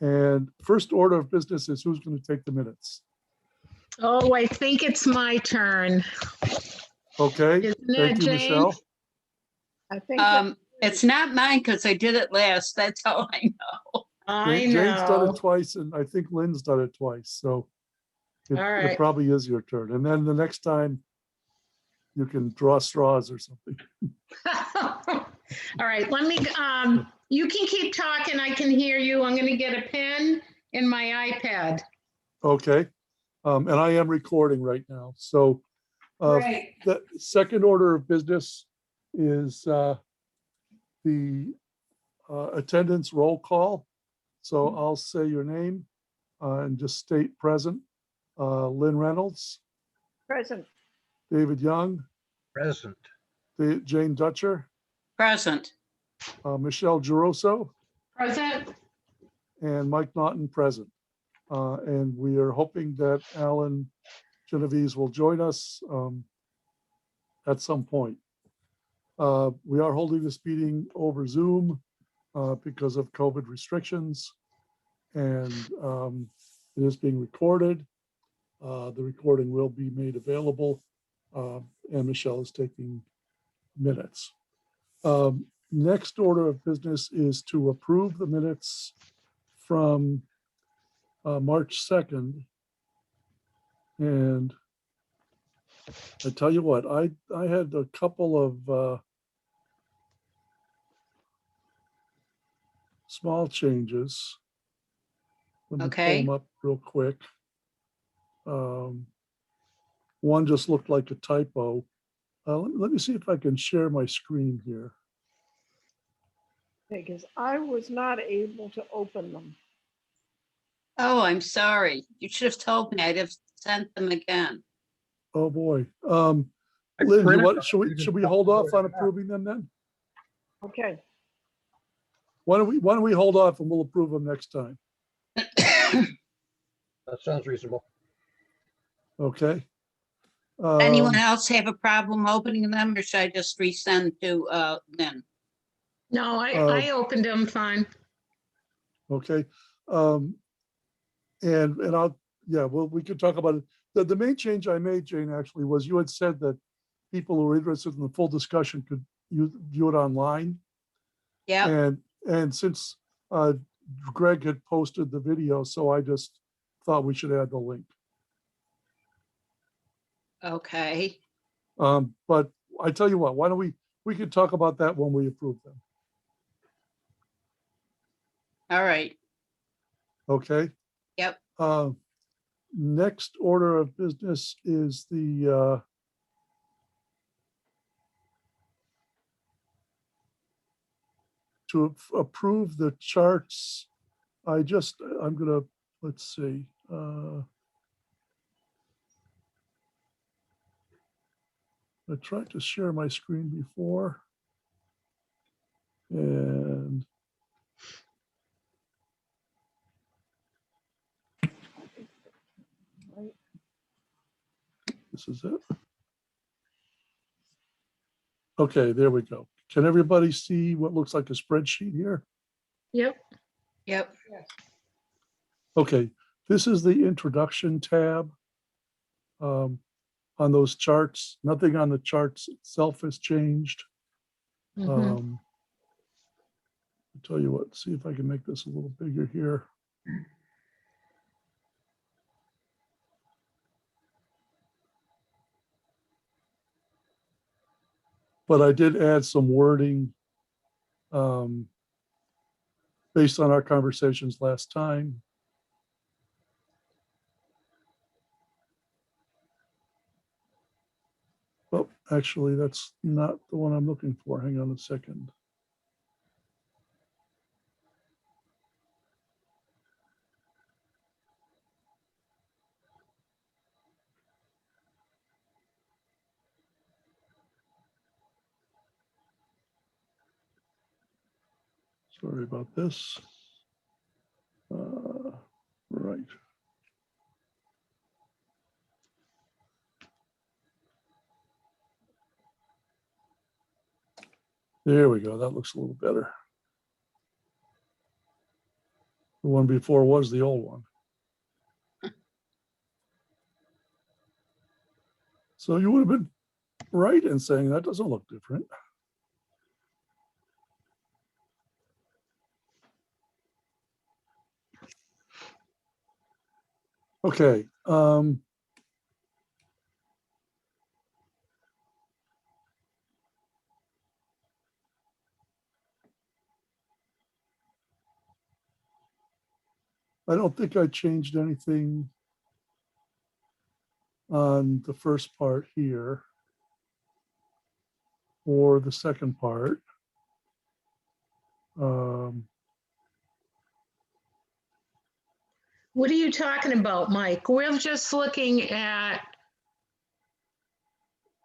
And first order of business is who's going to take the minutes. Oh, I think it's my turn. Okay, Isn't it, thank you, Jane? Michelle. I think It's not mine because I did it last. That's all I know. I Jane's done know. it twice, and I think Lynn's done it twice, so it, All it right. probably is your turn. And then the next time you can draw straws or something. All right, let me, you can keep talking. I can hear you. I'm gonna get a pen and my iPad. Okay, and I am recording right now. So Great. the second order of business is the attendance roll call. So I'll say your name and just state present. Lynn Reynolds, present. David Young, Present. Jane Dutcher, Present. Michelle Geroso, Present? and Mike Naughton present. And we are hoping that Alan Genovese will join us at some point. We are holding this meeting over Zoom because of COVID restrictions, and it is being recorded. The recording will be made available, and Michelle is taking minutes. Next order of business is to approve the minutes from March 2nd. And I tell you what, I had a couple of small changes. Let me pull Okay. them up real quick. One just looked like a typo. Let me see if I can share my screen here. Because I was not able to open them. Oh, I'm sorry. You should have told me. I'd have sent them again. Oh, boy. I Lynn, printed should we hold off on approving them then? Okay, Why don't we hold off and we'll approve them next time? That sounds reasonable. Okay. Anyone else have a problem opening them, or should I just resend to Lynn? No, I opened them fine. Okay. And I'll, yeah, well, we could talk about it. The main change I made, Jane, actually, was you had said that people who are interested in the full discussion could view it online. Yeah. And since Greg had posted the video, so I just thought we should add the link. Okay. But I tell you what, why don't we could talk about that when we approve them. All right. Okay. Yep. Next order of business is the to approve the charts. I'm gonna, let's see. I tried to share my screen before. And this is it. Okay, there we go. Can everybody see what looks like a spreadsheet here? Yep. Yep. Okay, this is the introduction tab on those charts. Nothing on the charts itself has changed. Mhm. I'll tell you what, see if I can make this a little bigger here. But I did add some wording based on our conversations last time. Oh, actually, that's not the one I'm looking for. Hang on a second. Sorry about this. Right. There we go. That looks a little better. The one before was the old one. So you would have been right in saying that doesn't look different. Okay. I don't think I changed anything on the first part here or the second part. What are you talking about, Mike? We're just looking at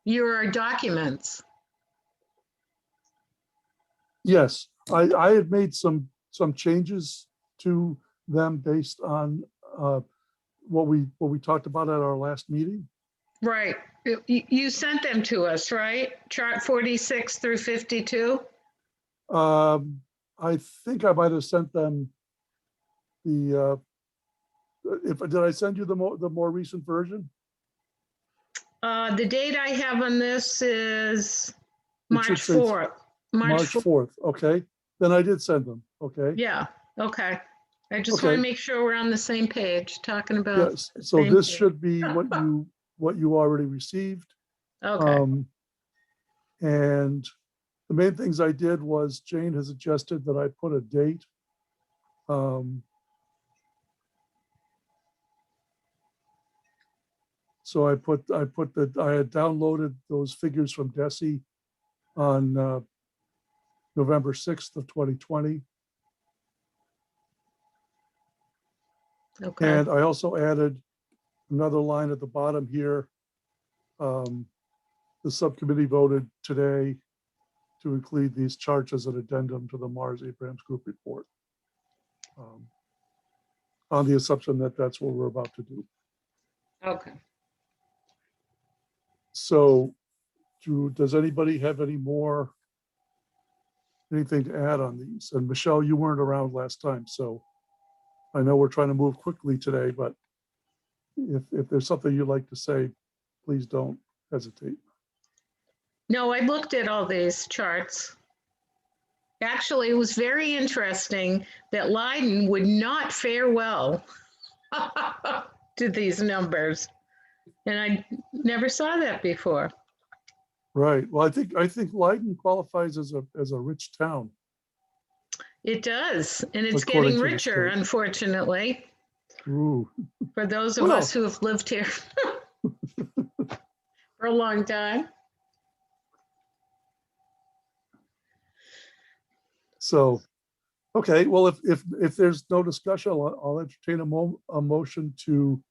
your documents. Yes, I had made some changes to them based on what we talked about at our last meeting. Right. You sent them to us, right? Chart 46 through 52? I think I might have sent them the, did I send you the more recent version? The date I have on this is It March should say 4th. March 4th, okay. Then I did send them, okay. Yeah, okay. I just want Okay. to make sure we're on the same page, talking about, Yes, so same this thing. should be what you already received. okay, And the main things I did was Jane has suggested that I put a date. So I put that I had downloaded those figures from DESI on November 6th of 2020. okay, And I also added another line at the bottom here. The subcommittee voted today to include these charts as an addendum to the Mars Abrams Group report. On the assumption that that's what we're about to do. okay. So does anybody have anything to add on these? And Michelle, you weren't around last time, so I know we're trying to move quickly today, but if there's something you'd like to say, please don't hesitate. No, I looked at all these charts. Actually, it was very interesting that Leiden would not fare well to these numbers. And I never saw that before. Right. Well, I think Leiden qualifies as a rich town. It does, and it's According getting to the richer, state. unfortunately, Ooh. for those of Well. us who have lived here for a long time. So, okay. Well, if there's no discussion, I'll entertain a motion to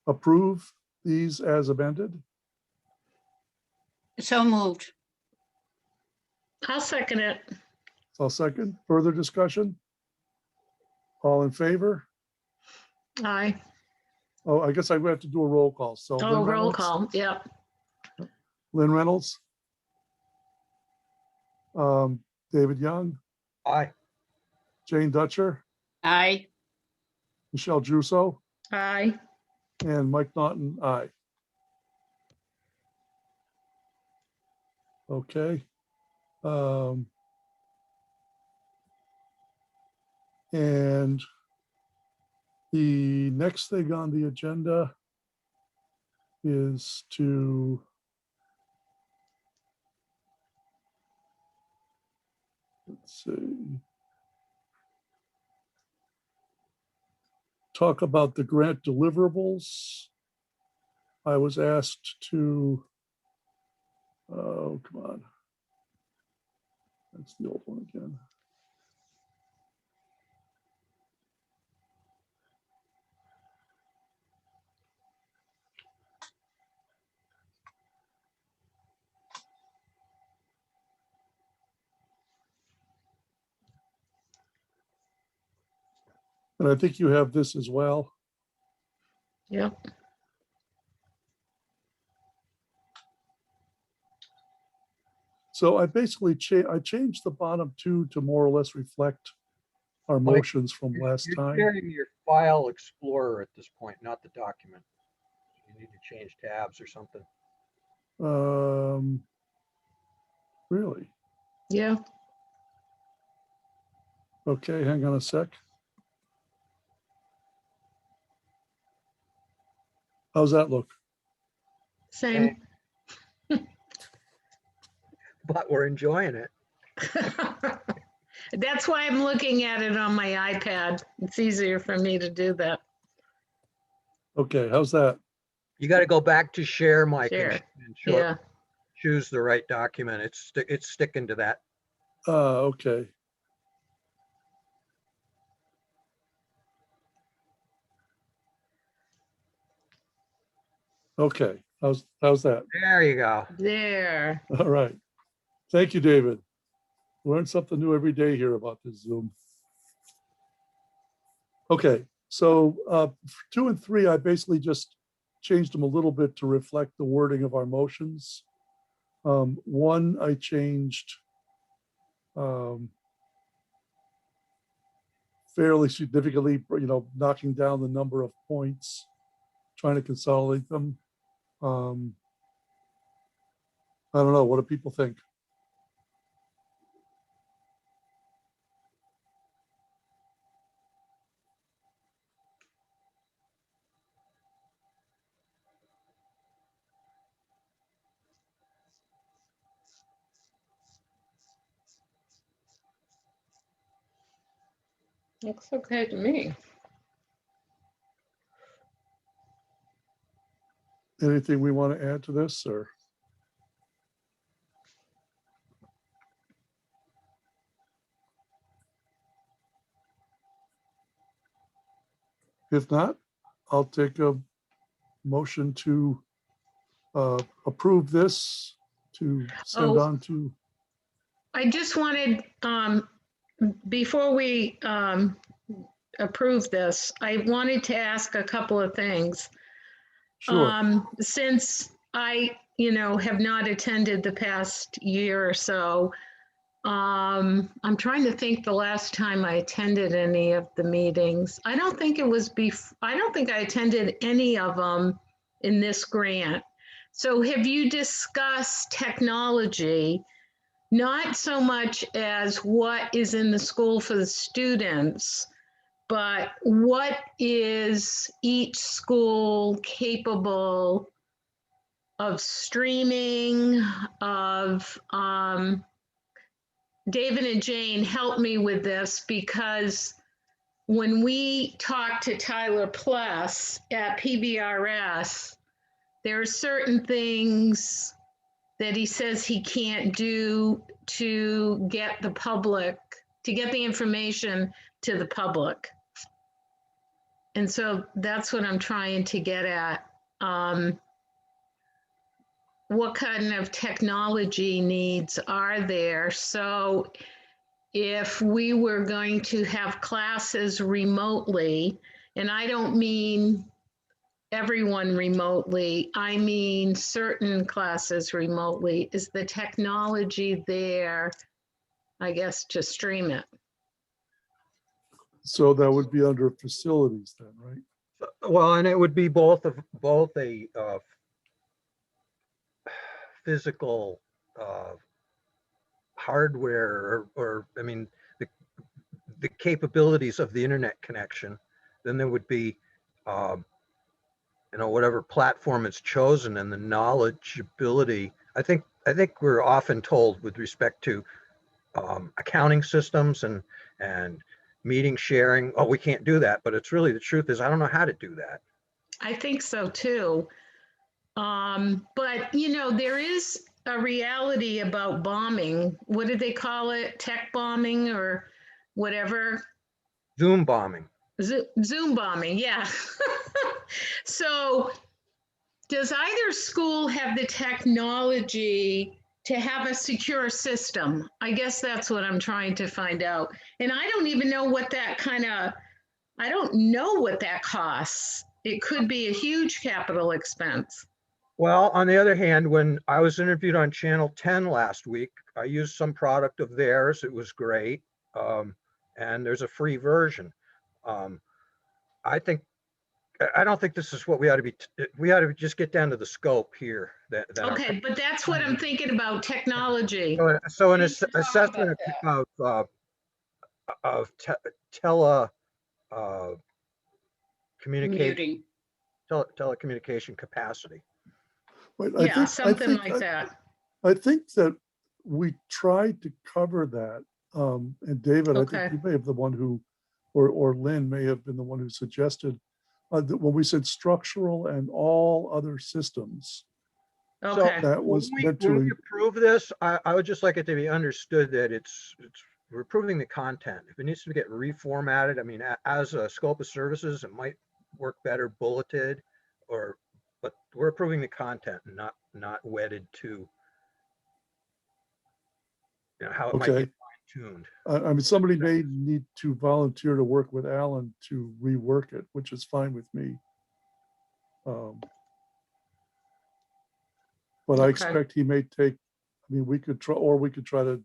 approve these as amended. So moved. I'll second it. So I'll second. Further discussion? All in favor? Aye. Oh, I guess I have to do a roll call. So Oh, Lynn roll Reynolds, call. Yep. Lynn Reynolds, David Young, Aye. Jane Dutcher, Aye. Michelle Druso, Aye. and Mike Naughton, aye. Okay. And the next thing on the agenda is to let's see. Talk about the grant deliverables. I was asked to, oh, come on. That's the old one again. And I think you have this as well. Yep. So I basically changed the bottom two to more or less reflect our Mike, motions from last You're time. sharing your file explorer at this point, not the document. You need to change tabs or something. Really? Yeah, Okay, hang on a sec. How's that look? same. But we're enjoying it. That's why I'm looking at it on my iPad. It's easier for me to do that. Okay, how's that? You got to go back to share, Mike, Share. and Yeah, choose the right document. It's sticking to that. Okay. Okay, how's that? There you go. there. All right. Thank you, David. Learn something new every day here about this Zoom. Okay, so 2 and 3, I basically just changed them a little bit to reflect the wording of our motions. 1, I changed fairly significantly, knocking down the number of points, trying to consolidate them. I don't know, what do people think? Looks okay to me. Anything we want to add to this, or? If not, I'll take a motion to approve this, to send Oh. on to, I just wanted, before we approve this, I wanted to ask a couple of things. sure. Since I, have not attended the past year or so, I'm trying to think the last time I attended any of the meetings. I don't think I attended any of them in this grant. So have you discussed technology? Not so much as what is in the school for the students, but what is each school capable of streaming, of, David and Jane helped me with this because when we talked to Tyler Pless at PBRS, there are certain things that he says he can't do to get the information to the public. And so that's what I'm trying to get at. What kind of technology needs are there? So if we were going to have classes remotely, and I don't mean everyone remotely, I mean certain classes remotely, is the technology there, I guess, to stream it? So that would be under facilities then, right? Well, and it would be both a physical hardware or I mean, the capabilities of the internet connection. Then there would be, whatever platform it's chosen and the knowledgeability. I think we're often told with respect to accounting systems and meeting sharing, oh, we can't do that. But it's really, the truth is, I don't know how to do that. I think so too. But there is a reality about bombing. What did they call it? Tech bombing or whatever? Zoom bombing. Zoom bombing, yeah. So does either school have the technology to have a secure system? I guess that's what I'm trying to find out. And I don't even know what that costs. It could be a huge capital expense. Well, on the other hand, when I was interviewed on Channel 10 last week, I used some product of theirs. It was great. and there's a free version. I think, I don't think this is what we ought to be, we ought to just get down to the scope here. Okay, but that's what I'm thinking about, technology. So an We need to talk about assessment of tele, communication, Muting. telecommunication capacity. But Yeah, something like that. I think that we tried to cover that. And David, I Okay. think you may have the one who, or Lynn may have been the one who suggested that when we said structural and all other systems, Okay, that was When meant we to, approve this, I would just like it to be understood that we're approving the content. If it needs to get reformatted, I mean, as a scope of services, it might work better bulleted but we're approving the content and not wedded to, how it might okay. get fine-tuned. I mean, somebody may need to volunteer to work with Alan to rework it, which is fine with me. But I Okay. expect he may take, I mean, we could try, or we could try to,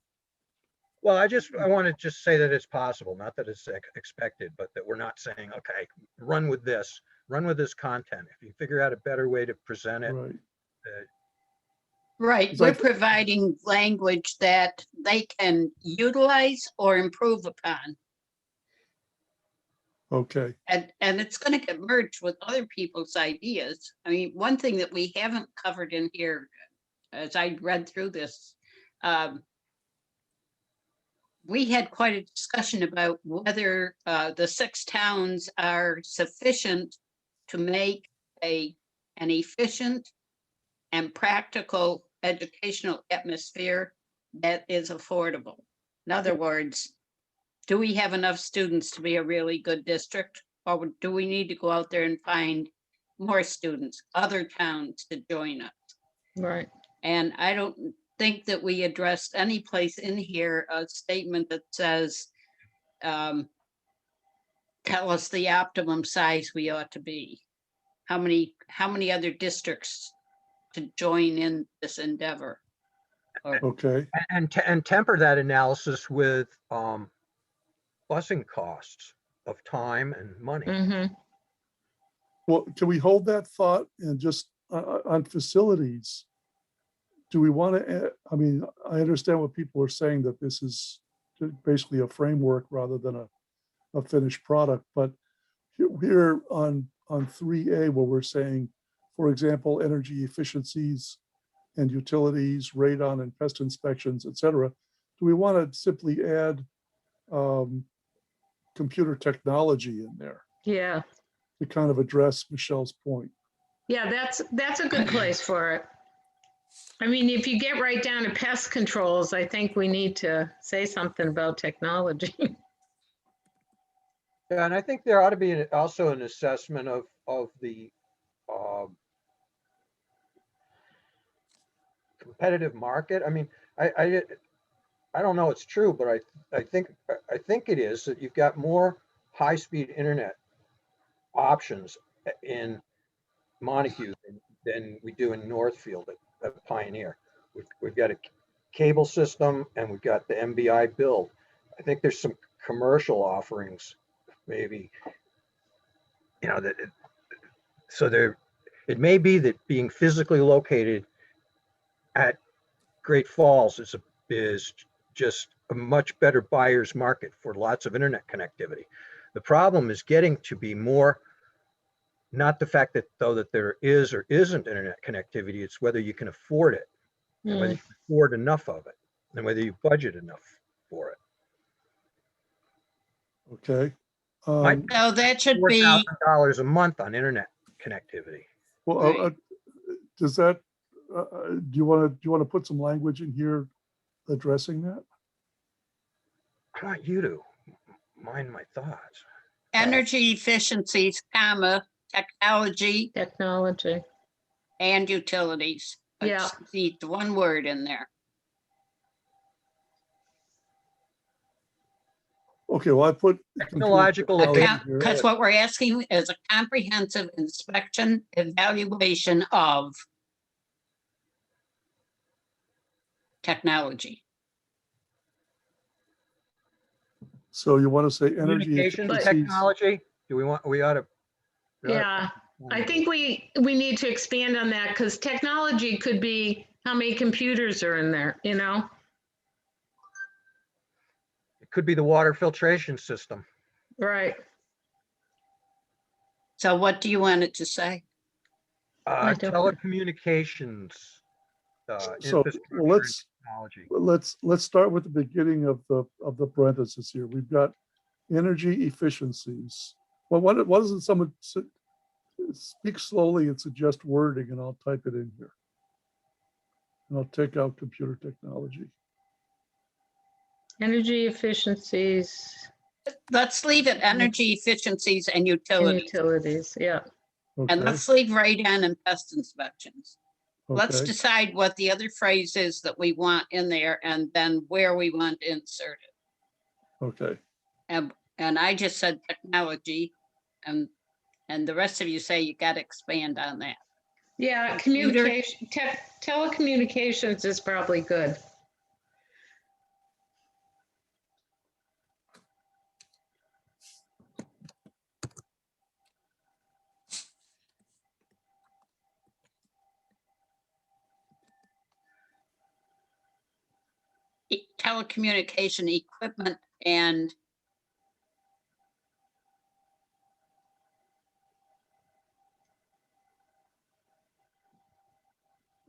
Well, I want to just say that it's possible, not that it's expected, but that we're not saying, okay, run with this content. If you figure out a better way to present it, right. Right, It's we're like- providing language that they can utilize or improve upon. Okay, And it's going to get merged with other people's ideas. I mean, one thing that we haven't covered in here, as I read through this, we had quite a discussion about whether the 6 towns are sufficient to make an efficient and practical educational atmosphere that is affordable. In other words, do we have enough students to be a really good district? Or do we need to go out there and find more students, other towns to join us? right. And I don't think that we addressed any place in here a statement that says, tell us the optimum size we ought to be. How many other districts to join in this endeavor? okay. and temper that analysis with busing costs of time and money. Mm-hmm. Well, can we hold that thought and just on facilities? Do we want to, I mean, I understand what people are saying, that this is basically a framework rather than a finished product, but here on 3A, where we're saying, for example, energy efficiencies and utilities, radon and pest inspections, et cetera, do we want to simply add computer technology in there Yeah, to kind of address Michelle's point? yeah, that's a good place for it. I mean, if you get right down to pest controls, I think we need to say something about technology. Yeah, and I think there ought to be also an assessment of the competitive market. I mean, I don't know it's true, but I think it is that you've got more high-speed internet options in Montague than we do in Northfield at Pioneer. We've got a cable system and we've got the MBI build. I think there's some commercial offerings, maybe, that it may be that being physically located at Great Falls is just a much better buyer's market for lots of internet connectivity. The problem is getting to be more, not the fact that there is or isn't internet connectivity, it's whether you can afford it and whether you can afford enough of it and whether you budget enough for it. Okay. So that should be, $4,000 a month on internet connectivity. Well, Right. does that, do you want to put some language in here addressing that? I want you to mind my thoughts. energy efficiencies, comma, technology Technology. and utilities. I Yeah. just need the one word in there. Okay, well, I put Technological technology here. Because what we're asking is a comprehensive inspection, evaluation of technology. So you want to say energy Communications efficiencies? technology, we ought to. we ought to- Yeah, I think we need to expand on that because technology could be how many computers are in there, you know? It could be the water filtration system. Right. So what do you want it to say? I don't- Telecommunications, So, infrastructure well, and let's, technology. let's start with the beginning of the parenthesis here. We've got energy efficiencies. Well, what doesn't someone speak slowly and suggest wording, and I'll type it in here. And I'll take out computer technology. Energy efficiencies Let's leave it energy efficiencies and and utilities. utilities, yeah. And Okay, let's leave radon and pest inspections. Let's okay, decide what the other phrase is that we want in there and then where we want to insert it. okay. And I just said technology and the rest of you say you got to expand on that. Yeah, Computer. communication, telecommunications is probably good. Telecommunication equipment and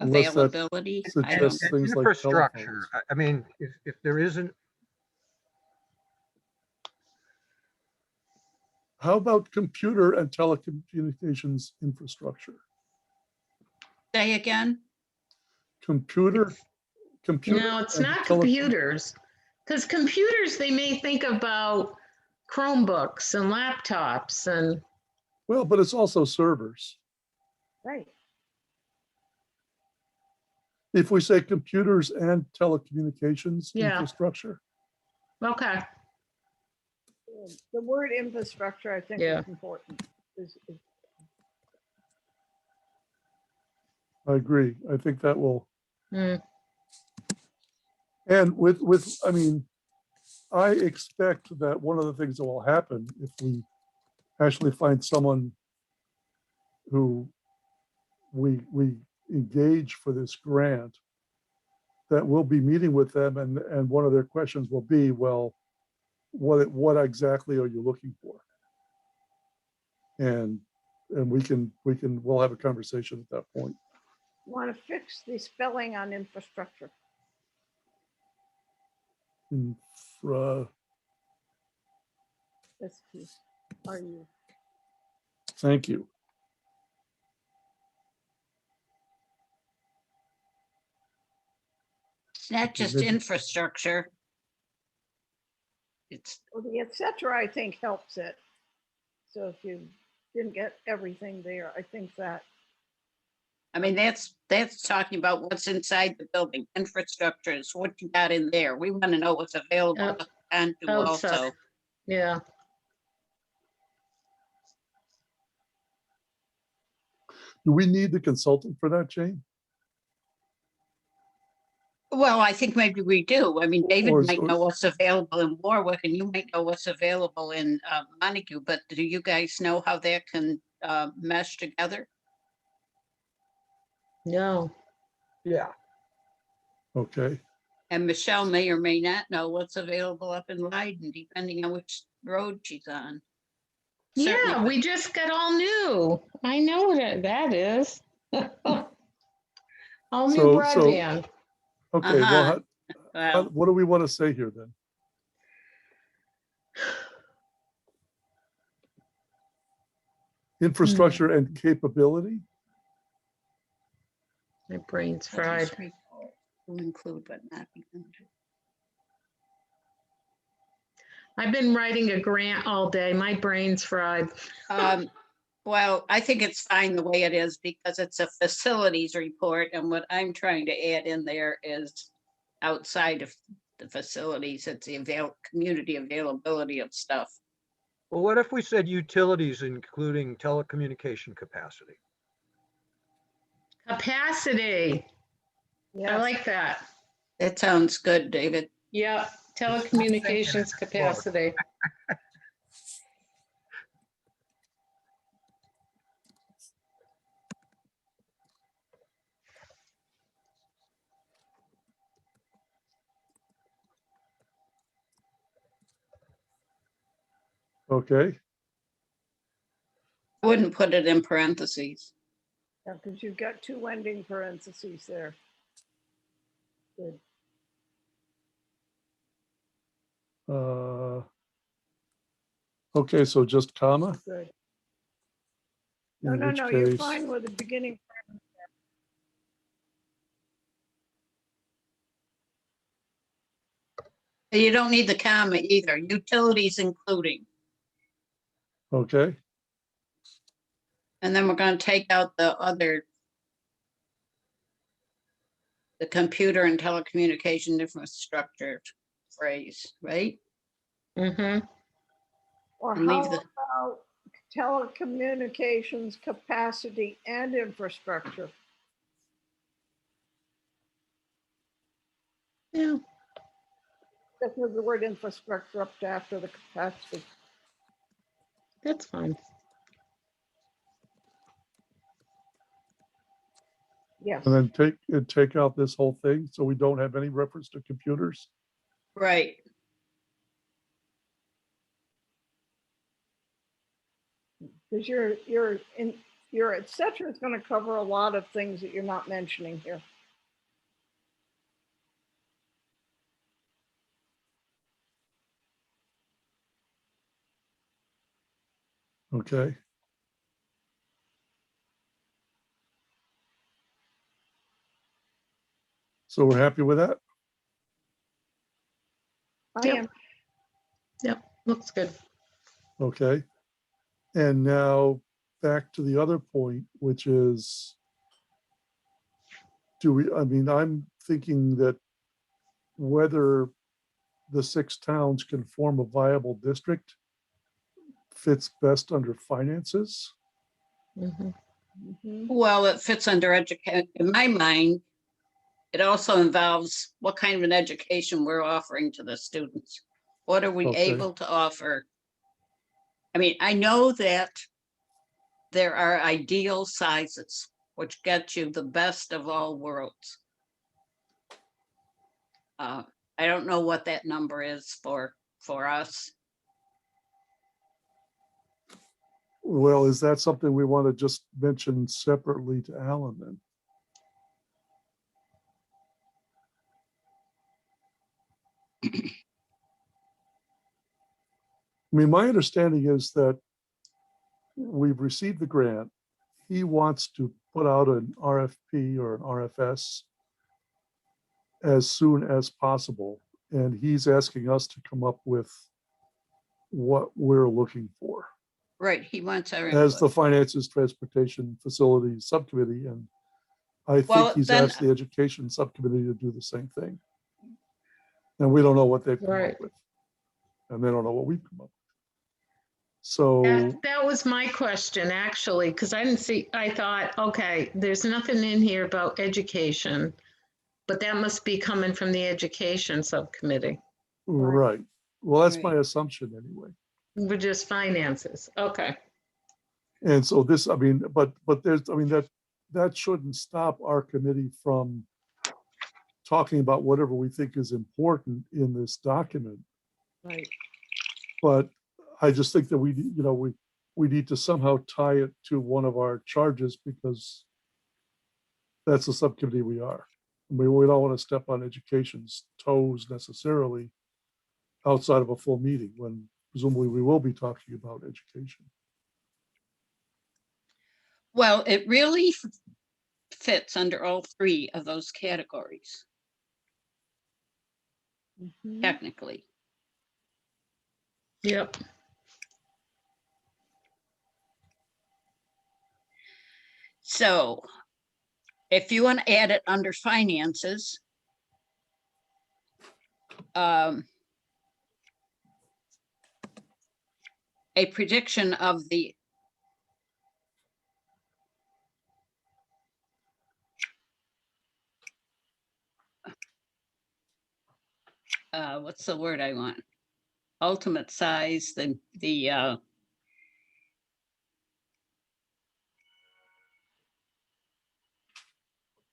Unless that availability. I don't, suggests things like Infrastructure, telephones. I mean, if there isn't, How about computer and telecommunications infrastructure? say again, Computer. No, it's and not tele- computers. Because computers, they may think about Chromebooks and laptops and, Well, but it's also servers. Right. If we say computers and telecommunications Yeah. infrastructure, okay, The word infrastructure, I think, Yeah. is important. Is- I agree. I think that will, mm, and I mean, I expect that one of the things that will happen if we actually find someone who we engage for this grant, that we'll be meeting with them, and one of their questions will be, well, what exactly are you looking for? And we'll have a conversation at that point. Want to fix the spelling on infrastructure. Are you? Thank you. it's not just Maybe- infrastructure. It's, Well, the et cetera, I think, helps it. So if you didn't get everything there, I think that, I mean, that's talking about what's inside the building. Infrastructure is what you got in there. We want to know what's available and to outside. also. yeah. Do we need the consultant for that, Jane? Well, I think maybe we do. I mean, David Or is- might know what's available in Warwick and you might know what's available in Montague, but do you guys know how that can mesh together? No, yeah, Okay, And Michelle may or may not know what's available up in Leiden, depending on which road she's on. yeah, Certainly, we just got all new. I know what that is. All new So- broadband. okay, well, well, what do we want to say here then? Infrastructure and capability? My brain's what fried. is report will include but not be limited. I've been writing a grant all day. My brain's fried. Well, I think it's fine the way it is because it's a facilities report and what I'm trying to add in there is outside of the facilities, it's the community availability of stuff. well, what if we said utilities, including telecommunication capacity? Capacity. I yes, like that. That sounds good, David. Yep. Telecommunications capacity. Okay, I wouldn't put it in parentheses. Yeah, because you've got two ending parentheses there. Good. okay, so just comma? Good. No, In no, which no, you're case, fine with the beginning. You don't need the comma either. Utilities including. okay, And then we're going to take out the other, the computer and telecommunication infrastructure phrase, right? Mm-hmm. Or And how leave the, about telecommunications capacity and infrastructure? Yeah, Just move the word infrastructure up to after the capacity. that's fine. Yes. and then take out this whole thing, so we don't have any reference to computers? right. Because your et cetera is going to cover a lot of things that you're not mentioning here. Okay, so we're happy with that? I Yep. am. Yep, looks good. Okay. And now back to the other point, which is, I'm thinking that whether the 6 towns can form a viable district fits best under finances. Mhm. Mhm. Well, it fits under education. In my mind, it also involves what kind of an education we're offering to the students. What are we Okay. able to offer? I mean, I know that there are ideal sizes, which get you the best of all worlds. I don't know what that number is for us. Well, is that something we want to just mention separately to Alan then? I mean, my understanding is that we've received the grant. He wants to put out an RFP or an RFS as soon as possible. And he's asking us to come up with what we're looking for Right, he wants our as the input. Finances, Transportation, Facilities Subcommittee. And I think Well, he's then- asked the Education Subcommittee to do the same thing. And we don't know what they've come Right. up with. And they don't know what we've come up with. So, That was my question, actually, because I thought, okay, there's nothing in here about education, but that must be coming from the education subcommittee. right. Well, that's Right. my assumption anyway. We're just finances. Okay. And so this, but that shouldn't stop our committee from talking about whatever we think is important in this document. Right. But I just think that we need to somehow tie it to one of our charges, because that's the subcommittee we are. We don't want to step on education's toes necessarily outside of a full meeting, when presumably we will be talking about education. Well, it really fits under all three of those categories, Mhm. technically. Yep. So if you want to add it under finances, a prediction of the what's the word I want? Ultimate size, the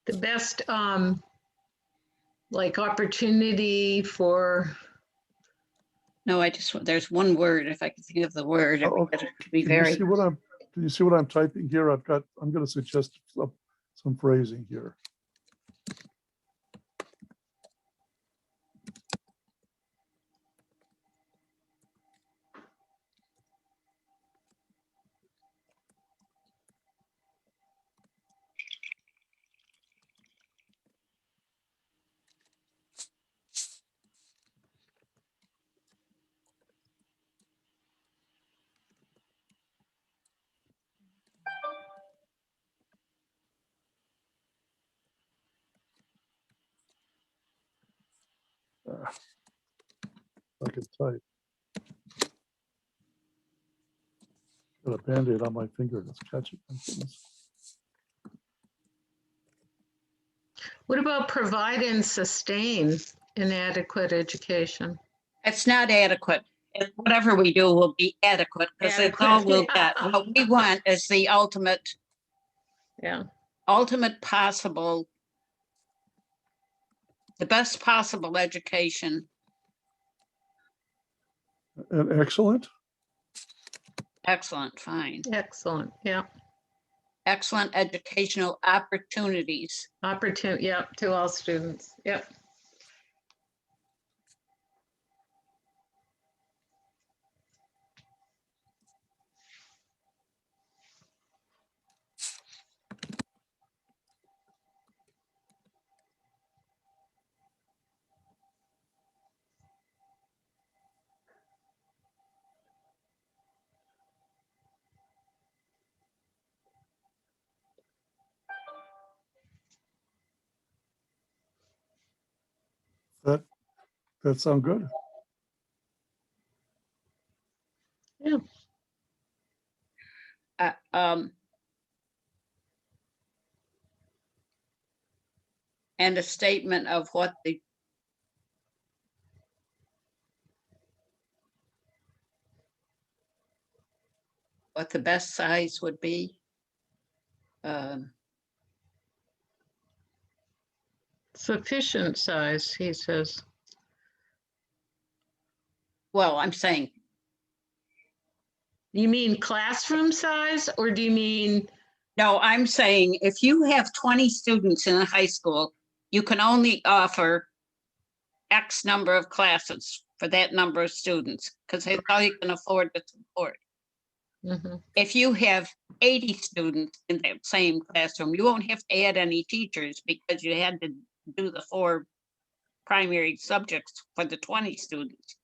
The best, like opportunity for, no, there's one word, if I can think of the word. Oh, It would be Can you very, see what can you see what I'm typing here? I'm going to suggest some phrasing here. I can type. Got a Band-Aid on my finger that's catching. things. what about provide and sustain an adequate education? it's not adequate. Whatever we do will be adequate because it's all Adequate, we'll yeah. get. What we want is the ultimate Yeah, possible, the best possible education. And excellent. Excellent, fine. excellent, yeah. Excellent educational opportunities. Opportunity, yeah, to all students, yep. That sound good? Yeah, And a statement of what the best size would be. sufficient size, he says. Well, I'm saying, You mean classroom size, or do you mean, no, I'm saying if you have 20 students in a high school, you can only offer X number of classes for that number of students because that's all you can afford to support. mhm, If you have 80 students in that same classroom, you won't have to add any teachers because you had to do the 4 primary subjects for the 20 students.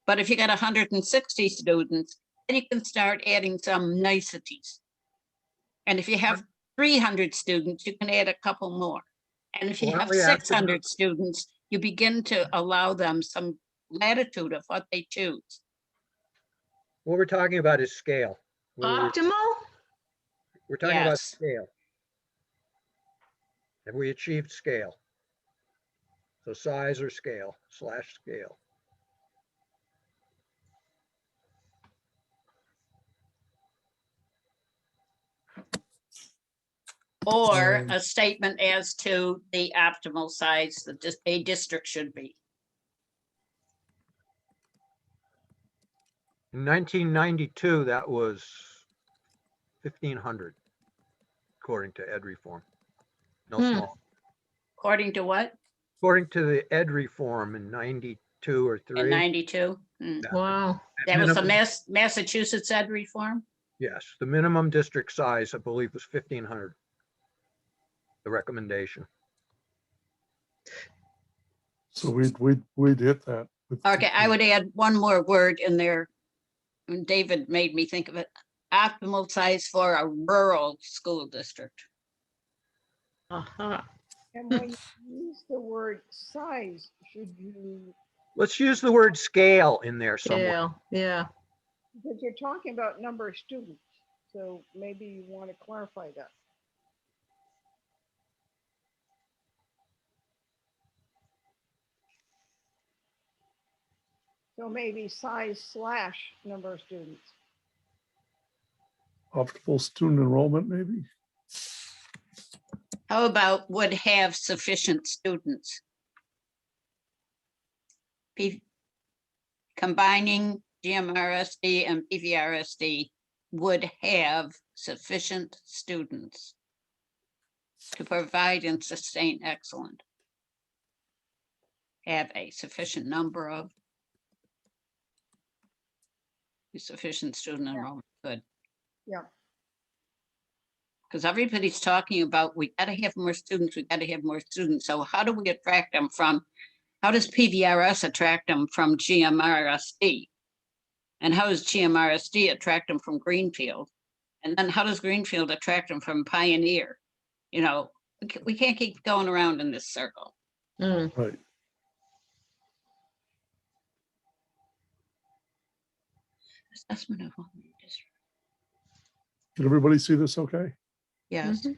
But if you got 160 students, then you can start adding some niceties. And if you have 300 students, you can add a couple more. And if you Why don't have we ask them- 600 students, you begin to allow them some latitude of what they choose. What we're talking about is scale. optimal? We're talking about Yes. scale. Have we achieved scale? So size or scale / scale. Or a statement as to the optimal size that a district should be. In 1992, that was 1,500, according to Ed Reform. No Hmm. small. According to what? According to the Ed Reform in 92 or In 3. 92? Wow, That was the minimum- Massachusetts Ed Reform? Yes, the minimum district size, I believe, was 1,500. The recommendation. So we'd hit that. Okay, I would add one more word in there. And David made me think of it. Optimal size for a rural school district. aha, And when you use the word size, should you, Let's use the word scale in there somewhere. yeah, yeah, because you're talking about number of students, so maybe you want to clarify that. So maybe size / number of students. Optimal student enrollment, maybe? How about would have sufficient students? Combining GMRSD and PVRSD would have sufficient students to provide and sustain excellent. Have a sufficient number of sufficient student enrollment, good. Yeah. Because everybody's talking about, we gotta have more students, we gotta have more students. So how do we attract them from, how does PVRS attract them from GMRSD? And how does GMRSD attract them from Greenfield? And then how does Greenfield attract them from Pioneer? You know, we can't keep going around in this circle. Mm, Right. Assessment of all districts. Can everybody see this okay? Yes. mhm.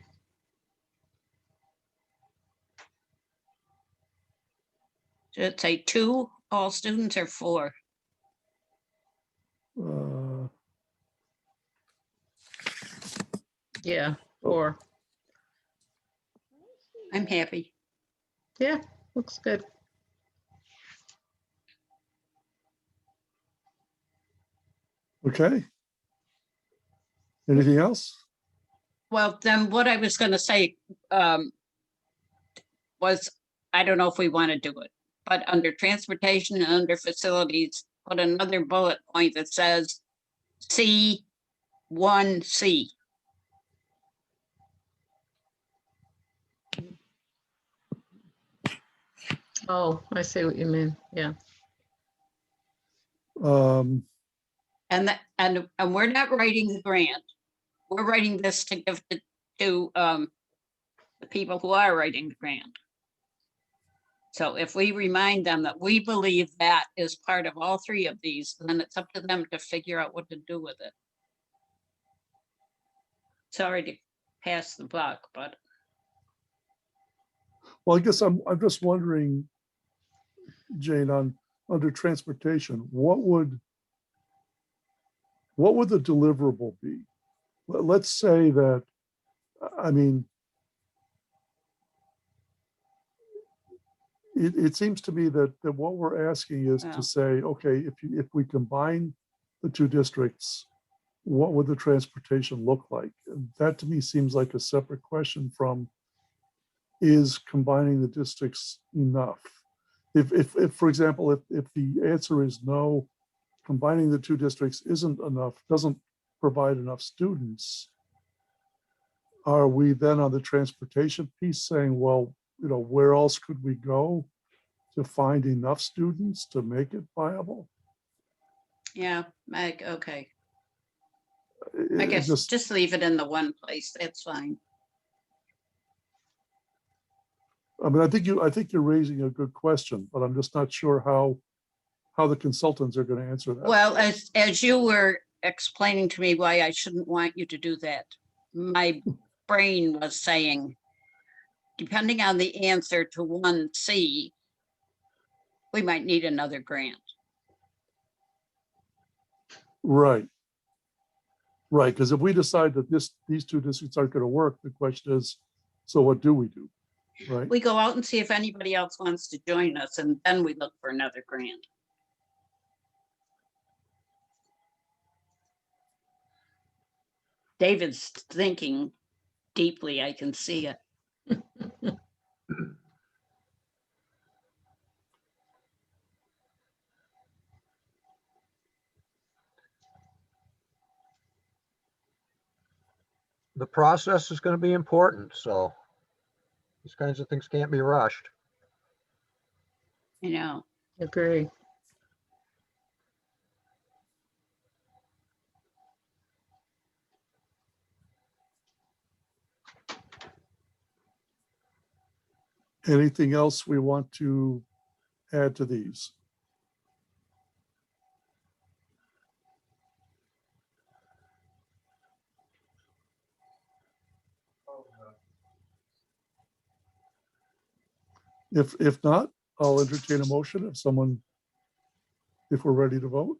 Should it say 2 all students or 4? Uh, Yeah, or, I'm happy. yeah, looks good. Okay. Anything else? Well, then what I was gonna say was, I don't know if we want to do it, but under transportation and under facilities, put another bullet point that says C1C. Oh, I see what you mean. Yeah. Um, And that, and we're not writing the grant. We're writing this to give to the people who are writing the grant. So if we remind them that we believe that is part of all 3 of these, then it's up to them to figure out what to do with it. Sorry to pass the buck, but well, I guess I'm just wondering, Jane, under transportation, what would the deliverable be? Let's say that, I mean, it seems to me that what we're asking is Yeah. to say, okay, if we combine the 2 districts, what would the transportation look like? And that to me seems like a separate question from, is combining the districts enough? If for example, if the answer is no, combining the 2 districts isn't enough, doesn't provide enough students, are we then on the transportation piece saying, well, you know, where else could we go to find enough students to make it viable? yeah, Meg, okay. It- I it guess just leave it in the one place. That's fine. I mean, I think you're raising a good question, but I'm just not sure how the consultants are going to answer that. Well, as you were explaining to me why I shouldn't want you to do that, my brain was saying, depending on the answer to 1C, we might need another grant. Right. Right, because if we decide that these 2 districts aren't going to work, the question is, so what do we do? Right? We go out and see if anybody else wants to join us, and then we look for another grant. David's thinking deeply, I can see it. The process is going to be important, so these kinds of things can't be rushed. You know, Agree. Anything else we want to add to these? If not, I'll entertain a motion if someone if we're ready to vote.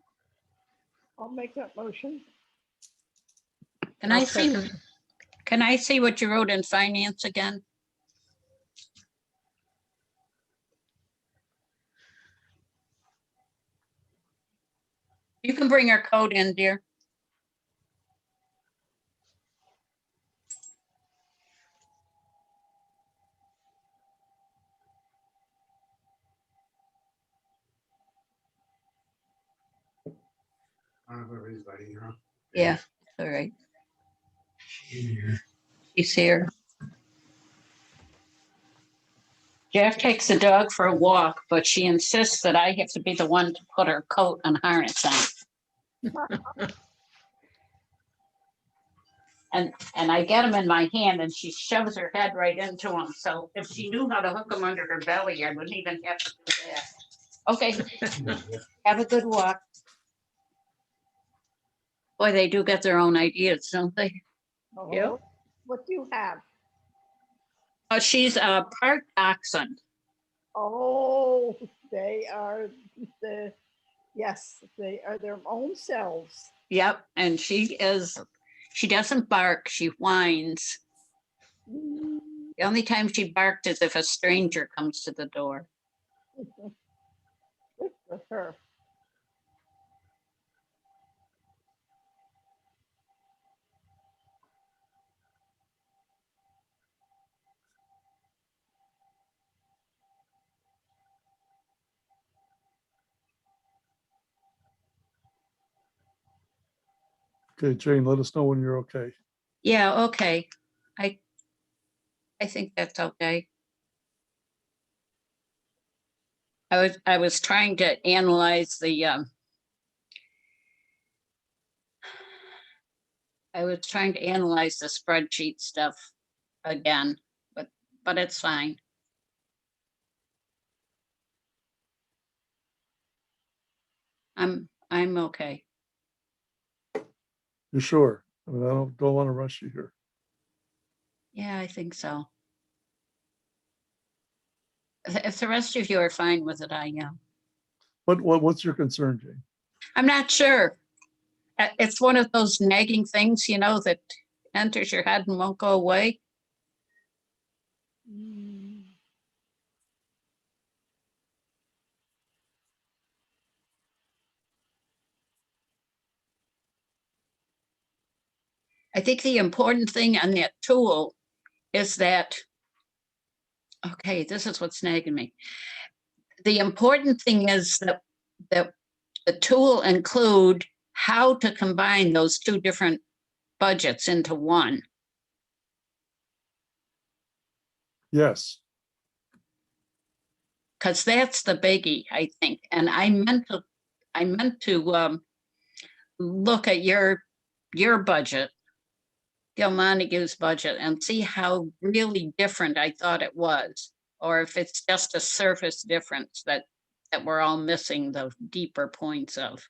I'll make that motion. Can I I'll see, second. can I see what you wrote in finance again? You can bring your code in, dear. I don't know if everybody's letting her. Yeah, all right. She's here. Jeff takes the dog for a walk, but she insists that I have to be the one to put her coat and harness on. And I get him in my hand and she shoves her head right into him. So if she knew how to hook him under her belly, I wouldn't even have to do that. Okay, have a good walk. Boy, they do get their own ideas, don't they? Yep. Oh, what do you have? She's a part dachshund. Oh, they are yes, they are their own selves. Yep, and she doesn't bark, she whines. Mm, The only time she barked is if a stranger comes to the door. Good for her. Okay, Jane, let us know when you're okay. Yeah, okay. I think that's okay. I was trying to analyze the spreadsheet stuff again, but it's fine. I'm okay. You sure? I mean, I don't want to rush you here. Yeah, I think so. If the rest of you are fine with it, I am. What's your concern, Jane? I'm not sure. It's one of those nagging things, you know, that enters your head and won't go away. Mm, I think the important thing on that tool is that, okay, this is what's nagging me. The important thing is that the tool include how to combine those two different budgets into one. Yes. Because that's the biggie, I think. And I meant to look at your budget, Gil Montague's budget, and see how really different I thought it was, or if it's just a surface difference that we're all missing the deeper points of.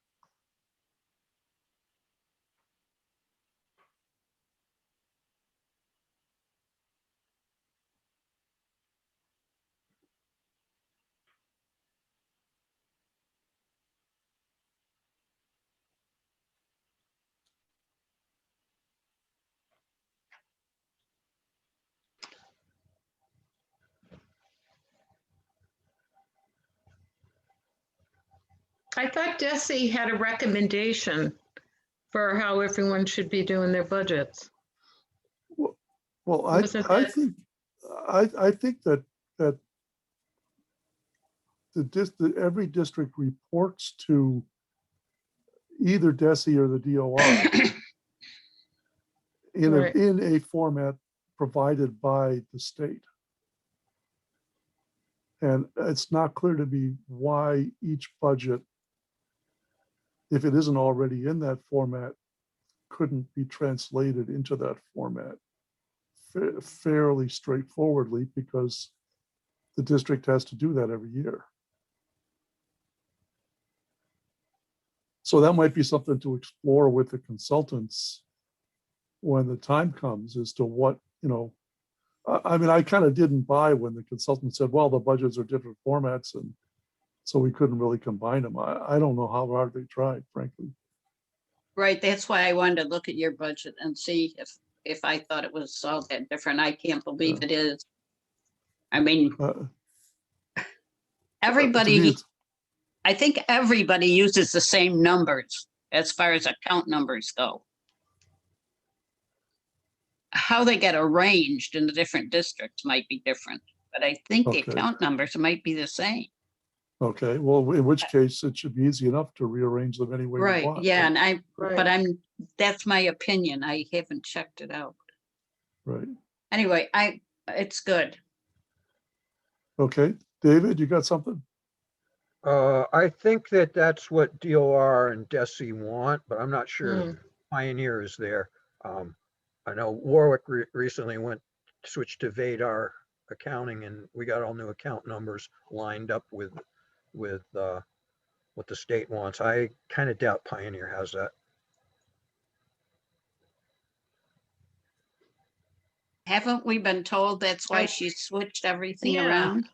I thought Desi had a recommendation for how everyone should be doing their budgets. Well, Was it I that- think that every district reports to either DESI or the DOI Right. in a format provided by the state. And it's not clear to me why each budget, if it isn't already in that format, couldn't be translated into that format fairly straightforwardly, because the district has to do that every year. So that might be something to explore with the consultants when the time comes, as to what, you know, I mean, I kind of didn't buy when the consultant said, well, the budgets are different formats and So we couldn't really combine them. I don't know how hard they tried, frankly. Right, that's why I wanted to look at your budget and see if I thought it was all that different. I can't believe Yeah. it is. I mean, To me, everybody, it's- I think everybody uses the same numbers as far as account numbers go. How they get arranged in the different districts might be different, but I think the Okay. account numbers might be the same. Okay, well, in which case it should be easy enough to rearrange them any way we Right, want. yeah, and Right. but that's my opinion. I haven't checked it out. Right. Anyway, it's good. Okay, David, you got something? I think that that's what DOR and DESI want, but I'm not sure Hmm. Pioneer is there. I know Warwick recently switched to Vadar accounting, and we got all new account numbers lined up with what the state wants. I kind of doubt Pioneer has that. Haven't we been told that's why I- she switched everything Yeah. around?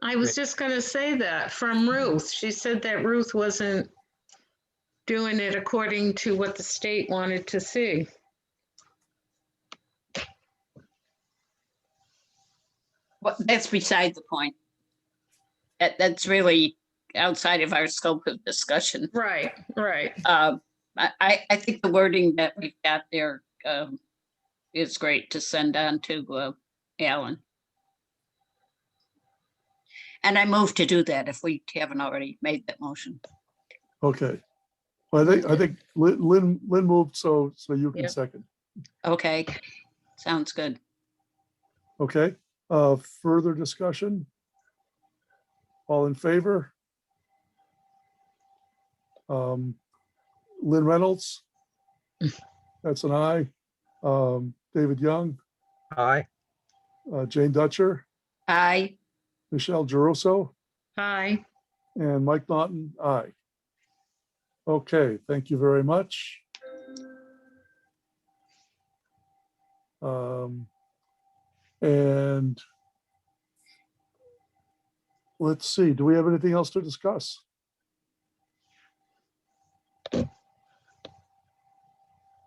I was just gonna say that from Ruth. She said that Ruth wasn't doing it according to what the state wanted to see. Well, that's beside the point. That's really outside of our scope of discussion. Right, right. I think the wording that we've got there is great to send on to Alan. And I move to do that if we haven't already made that motion. Okay. Well, I think Lynn moved, so you can Yep. second. Okay, sounds good. Okay, further discussion? All in favor? Lynn Reynolds? That's an aye. David Young, Aye. Jane Dutcher, Aye. Michelle Geruso, Hi. and Mike Naughton, aye. Okay, thank you very much. And let's see, do we have anything else to discuss?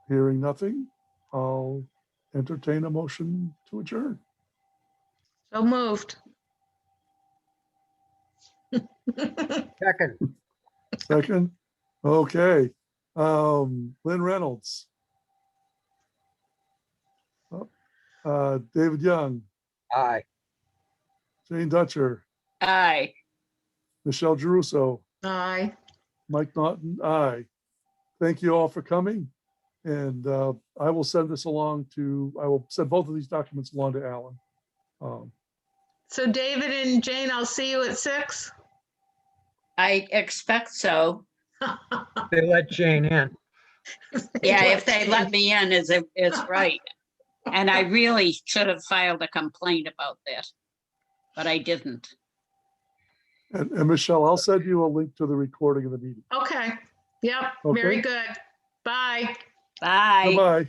Hearing nothing, I'll entertain a motion to adjourn. So moved. Second. Second, okay. Lynn Reynolds. David Young, Aye. Jane Dutcher, Aye. Michelle Geruso, Aye. Mike Naughton, aye. Thank you all for coming. And I will send this along I will send both of these documents along to Alan. So David and Jane, I'll see you at 6. I expect so. They let Jane in. Yeah, if they let me in, is right. And I really should have filed a complaint about that, but I didn't. And Michelle, I'll send you a link to the recording of the meeting. Okay. Yep. Okay. Very good. Bye. Bye. Goodbye.